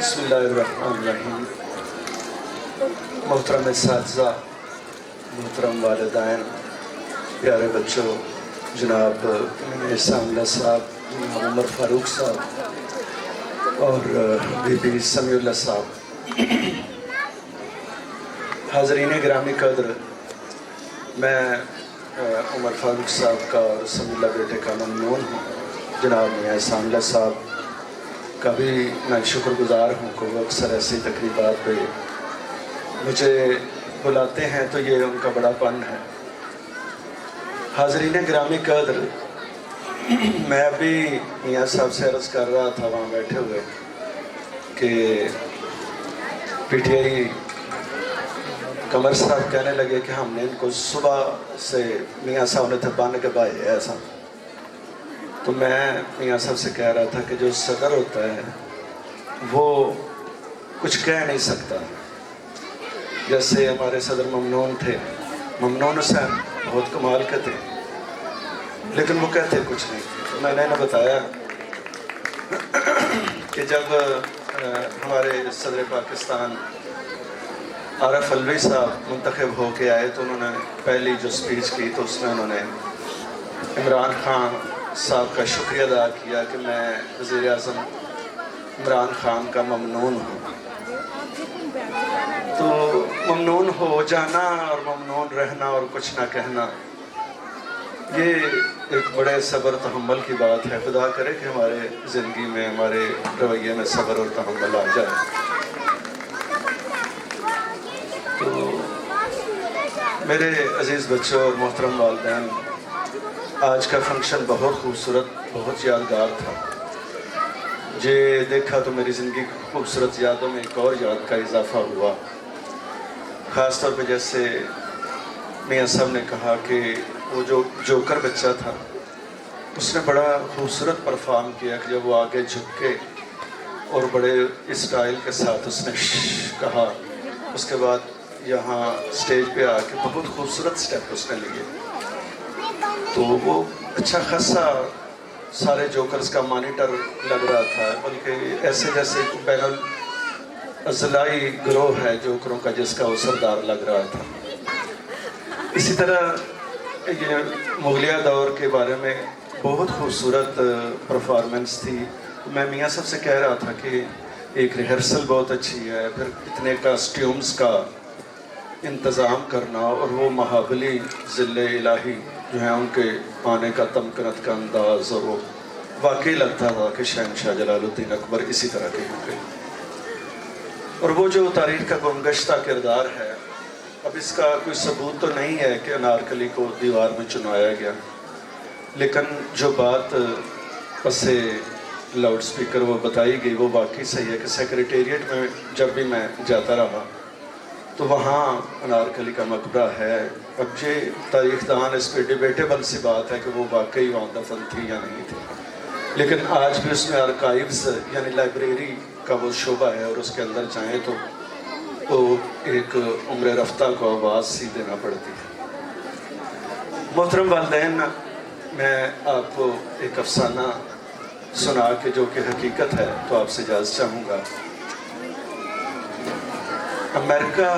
بسم اللہ الرحمن الرحیم۔ محترم اساتذہ، محترم والدین، پیارے بچوں، جناب احسان اللہ صاحب، جناب عمر فاروق صاحب اور بی بی سمیع اللہ صاحب، حاضرین گرامی قدر، میں عمر فاروق صاحب کا اور سمیع اللہ بیٹے کا ممنون ہوں۔ جناب احسان اللہ صاحب کا بھی میں شکر گزار ہوں کہ وہ اکثر ایسی تقریبات پہ مجھے بلاتے ہیں، تو یہ ان کا بڑا پن ہے۔ حاضرین گرامی قدر، میں ابھی میاں صاحب سے عرض کر رہا تھا وہاں بیٹھے ہوئے کہ پی ٹی آئی قمر صاحب کہنے لگے کہ ہم نے ان کو صبح سے میاں صاحب نے تھپانے کے بھائی ہے ایسا، تو میں میاں صاحب سے کہہ رہا تھا کہ جو صدر ہوتا ہے وہ کچھ کہہ نہیں سکتا۔ جیسے ہمارے صدر ممنون تھے، ممنون حسین بہت کمال کے تھے، لیکن وہ کہتے کچھ نہیں تھے۔ تو میں نے انہیں بتایا کہ جب ہمارے صدر پاکستان عارف الوی صاحب منتخب ہو کے آئے تو انہوں نے پہلی جو سپیچ کی تو اس میں انہوں نے عمران خان صاحب کا شکریہ ادا کیا کہ میں وزیر اعظم عمران خان کا ممنون ہوں۔ تو ممنون ہو جانا اور ممنون رہنا اور کچھ نہ کہنا، یہ ایک بڑے صبر تحمل کی بات ہے۔ خدا کرے کہ ہمارے زندگی میں، ہمارے رویے میں صبر اور تحمل آ جائے۔ تو میرے عزیز بچوں اور محترم والدین، آج کا فنکشن بہت خوبصورت، بہت یادگار تھا۔ یہ دیکھا تو میری زندگی کی خوبصورت یادوں میں ایک اور یاد کا اضافہ ہوا، خاص طور پہ جیسے میاں صاحب نے کہا کہ وہ جو جوکر بچہ تھا اس نے بڑا خوبصورت پرفارم کیا کہ جب وہ آگے جھک کے اور بڑے اسٹائل کے ساتھ اس نے کہا، اس کے بعد یہاں سٹیج پہ آ کے بہت خوبصورت سٹیپ اس نے لیے، تو وہ اچھا خاصا سارے جوکرز کا مانیٹر لگ رہا تھا، بلکہ ایسے جیسے بین الاضلاعی گروہ ہے جوکروں کا جس کا وہ سردار لگ رہا تھا۔ اسی طرح یہ مغلیہ دور کے بارے میں بہت خوبصورت پرفارمنس تھی۔ میں میاں صاحب سے کہہ رہا تھا کہ ایک ریہرسل بہت اچھی ہے، پھر اتنے کاسٹیومز کا انتظام کرنا اور وہ مہابلی ذل الہی جو ہیں ان کے آنے کا تمکنت کا انداز، اور وہ واقعی لگتا تھا کہ شہنشاہ جلال الدین اکبر اسی طرح کے ہوں گے۔ اور وہ جو تاریخ کا گمگشتہ کردار ہے، اب اس کا کوئی ثبوت تو نہیں ہے کہ انارکلی کو دیوار میں چنوایا گیا، لیکن جو بات پسے لاؤڈ سپیکر وہ بتائی گئی وہ واقعی صحیح ہے کہ سیکریٹریٹ میں جب بھی میں جاتا رہا تو وہاں انارکلی کا مقبرہ ہے۔ اب یہ تاریخ دان اس پہ ڈیبیٹیبل سی بات ہے کہ وہ واقعی وہاں دفن تھی یا نہیں تھی، لیکن آج بھی اس میں آرکائیوز یعنی لائبریری کا وہ شعبہ ہے، اور اس کے اندر جائیں تو وہ ایک عمر رفتہ کو آواز سی دینا پڑتی ہے۔ محترم والدین، میں آپ کو ایک افسانہ سنا کے جو کہ حقیقت ہے تو آپ سے اجازت چاہوں گا۔ امریکہ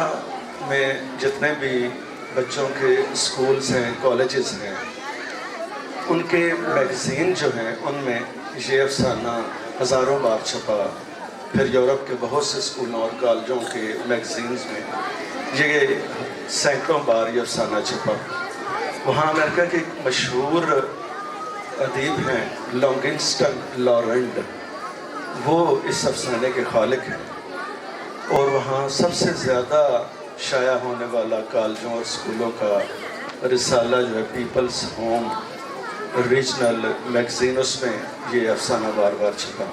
میں جتنے بھی بچوں کے اسکولز ہیں، کالجز ہیں، ان کے میگزین جو ہیں ان میں یہ افسانہ ہزاروں بار چھپا، پھر یورپ کے بہت سے اسکولوں اور کالجوں کے میگزینز میں یہ سینکڑوں بار یہ افسانہ چھپا۔ وہاں امریکہ کے ایک مشہور ادیب ہیں لانگسٹن لارنڈ، وہ اس افسانے کے خالق ہیں، اور وہاں سب سے زیادہ شائع ہونے والا کالجوں اور اسکولوں کا رسالہ جو ہے پیپلز ہوم ریجنل میگزین، اس میں یہ افسانہ بار بار چھپا۔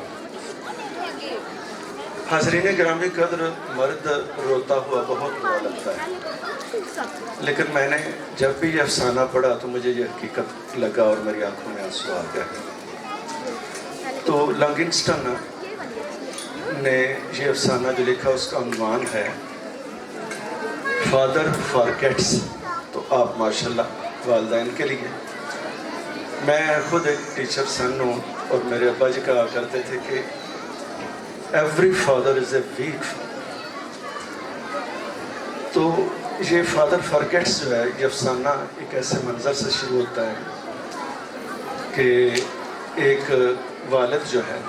حاضرین گرامی قدر، مرد روتا ہوا بہت برا لگتا ہے، لیکن میں نے جب بھی یہ افسانہ پڑھا تو مجھے یہ حقیقت لگا اور میری آنکھوں میں آنسو آ گئے۔ تو لانگسٹن نے یہ افسانہ جو لکھا اس کا عنوان ہے فادر فارگیٹس۔ تو آپ ماشاءاللہ والدین کے لیے، میں خود ایک ٹیچر سن ہوں اور میرے ابا جی کہا کرتے تھے کہ Every father is a weak father. تو یہ فادر فرگیٹس جو ہے یہ افسانہ ایک ایسے منظر سے شروع ہوتا ہے کہ ایک والد جو ہے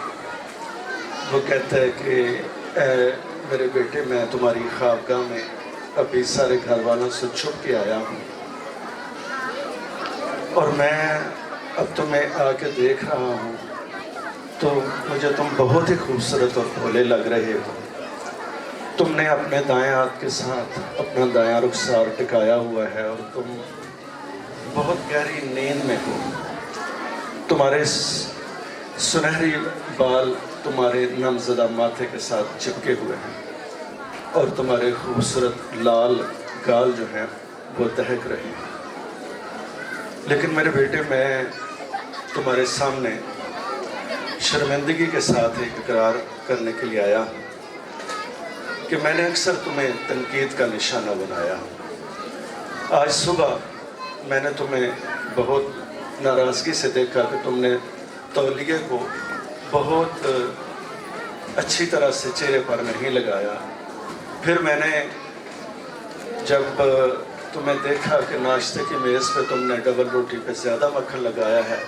وہ کہتا ہے کہ اے میرے بیٹے میں تمہاری خوابگاہ میں ابھی سارے گھر والوں سے چھپ کے آیا ہوں اور میں اب تمہیں آ کے دیکھ رہا ہوں تو مجھے تم بہت ہی خوبصورت اور بھولے لگ رہے ہو. تم نے اپنے دائیں ہاتھ کے ساتھ اپنا دایاں رخسار ٹکایا ہوا ہے اور تم بہت گہری نیند میں ہو. تمہارے سنہری بال تمہارے نم زدہ ماتھے کے ساتھ چپکے ہوئے ہیں اور تمہارے خوبصورت لال گال جو ہیں وہ دہک رہے ہیں. لیکن میرے بیٹے میں تمہارے سامنے شرمندگی کے ساتھ ایک اقرار کرنے کے لیے آیا کہ میں نے اکثر تمہیں تنقید کا نشانہ بنایا. آج صبح میں نے تمہیں بہت ناراضگی سے دیکھا کہ تم نے تولیے کو بہت اچھی طرح سے چہرے پر نہیں لگایا. پھر میں نے جب تمہیں دیکھا کہ ناشتے کی میز پہ تم نے ڈبل روٹی پہ زیادہ مکھن لگایا ہے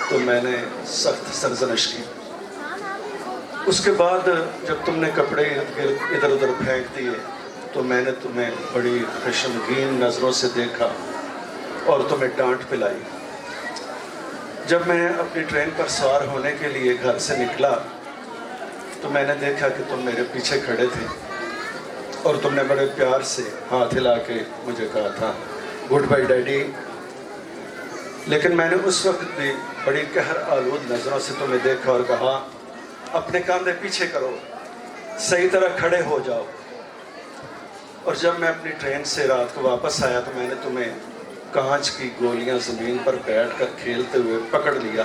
تو میں نے سخت سرزنش کی. اس کے بعد جب تم نے کپڑے ادھر ادھر پھینک دیے تو میں نے تمہیں بڑی خشمگین نظروں سے دیکھا اور تمہیں ڈانٹ پلائی. جب میں اپنی ٹرین پر سوار ہونے کے لیے گھر سے نکلا تو میں نے دیکھا کہ تم میرے پیچھے کھڑے تھے اور تم نے بڑے پیار سے ہاتھ ہلا کے مجھے کہا تھا گڈ بائی ڈیڈی. لیکن میں نے اس وقت بھی بڑی قہر آلود نظروں سے تمہیں دیکھا اور کہا اپنے کاندھے پیچھے کرو, صحیح طرح کھڑے ہو جاؤ. اور جب میں اپنی ٹرین سے رات کو واپس آیا تو میں نے تمہیں کانچ کی گولیاں زمین پر بیٹھ کر کھیلتے ہوئے پکڑ لیا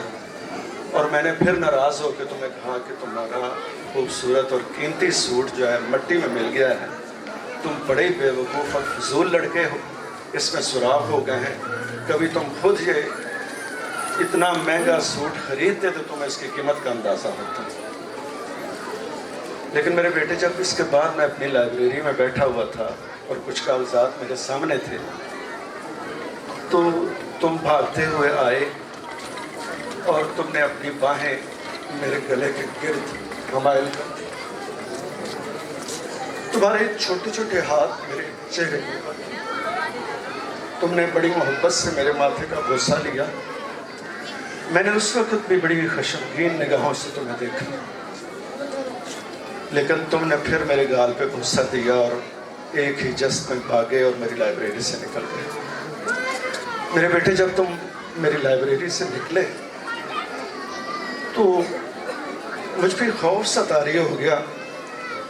اور میں نے پھر ناراض ہو کے تمہیں کہا کہ تمہارا خوبصورت اور قیمتی سوٹ جو ہے مٹی میں مل گیا ہے. تم بڑے بے وقوف اور فضول لڑکے ہو, اس میں سوراخ ہو گئے ہیں. کبھی تم خود یہ اتنا مہنگا سوٹ خریدتے تو تمہیں اس کی قیمت کا اندازہ ہوتا. لیکن میرے بیٹے جب اس کے بعد میں اپنی لائبریری میں بیٹھا ہوا تھا اور کچھ کاغذات میرے سامنے تھے تو تم بھاگتے ہوئے آئے اور تم نے اپنی باہیں میرے گلے کے گرد حمائل کر دی. تمہارے چھوٹے چھوٹے ہاتھ میرے چہرے پر, تم نے بڑی محبت سے میرے ماتھے کا بوسہ لیا. میں نے اس وقت بھی بڑی خشمگین نگاہوں سے تمہیں دیکھا لیکن تم نے پھر میرے گال پہ بوسہ دیا اور ایک ہی جست میں بھاگے اور میری لائبریری سے نکل گئے. میرے بیٹے جب تم میری لائبریری سے نکلے تو مجھ پہ خوف سا طاری ہو گیا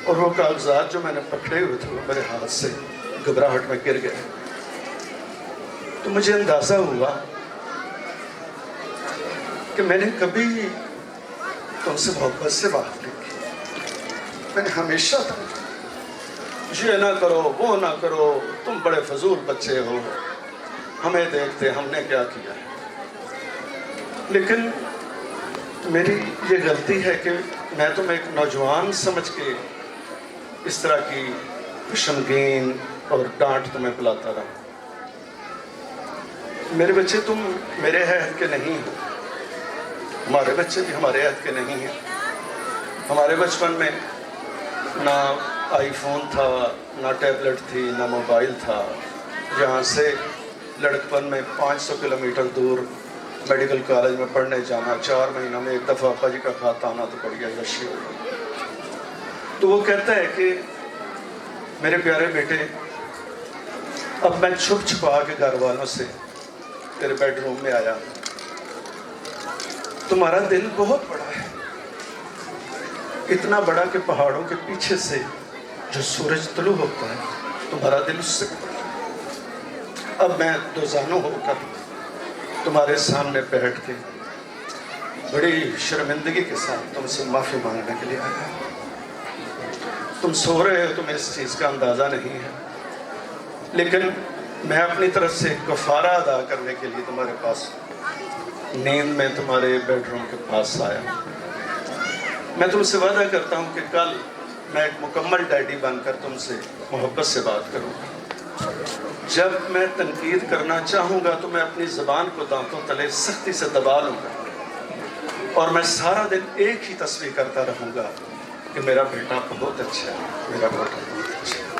اور وہ کاغذات جو میں نے پکڑے ہوئے تھے وہ میرے ہاتھ سے گھبراہٹ میں گر گئے. تو مجھے اندازہ ہوا کہ میں نے کبھی تم سے محبت سے بات نہیں کی. میں نے ہمیشہ یہ نہ کرو وہ نہ کرو, تم بڑے فضول بچے ہو, ہمیں دیکھتے ہم نے کیا کیا ہے. لیکن میری یہ غلطی ہے کہ میں تمہیں ایک نوجوان سمجھ کے اس طرح کی خشمگین اور ڈانٹ تمہیں پلاتا رہا. میرے بچے تم میرے عہد کے نہیں ہو, ہمارے بچے بھی ہمارے عہد کے نہیں ہیں. ہمارے بچپن میں نہ آئی فون تھا, نہ ٹیبلٹ تھی, نہ موبائل تھا. جہاں سے لڑکپن میں 500 کلومیٹر دور میڈیکل کالج میں پڑھنے جانا, 4 مہینوں میں ایک دفعہ ابا جی کا کھاتا آنا تو پڑ گیا یشی ہو گیا. تو وہ کہتا ہے کہ میرے پیارے بیٹے اب میں چھپ چھپا کے گھر والوں سے تیرے بیڈ روم میں آیا. تمہارا دل بہت بڑا ہے, اتنا بڑا کہ پہاڑوں کے پیچھے سے جو سورج طلوع ہوتا ہے تمہارا دل اس سے بڑا. اب میں دوزانو ہو کر تمہارے سامنے بیٹھ کے بڑی شرمندگی کے ساتھ تم سے معافی مانگنے کے لیے آیا. تم سو رہے ہو, تمہیں اس چیز کا اندازہ نہیں ہے, لیکن میں اپنی طرف سے کفارہ ادا کرنے کے لیے تمہارے پاس نیند میں تمہارے بیڈ روم کے پاس آیا. میں تم سے وعدہ کرتا ہوں کہ کل میں ایک مکمل ڈیڈی بن کر تم سے محبت سے بات کروں گا۔ جب میں تنقید کرنا چاہوں گا تو میں اپنی زبان کو دانتوں تلے سختی سے دبا لوں گا، اور میں سارا دن ایک ہی تصویر کرتا رہوں گا کہ میرا بیٹا بہت اچھا ہے، میرا بیٹا بہت اچھا ہے۔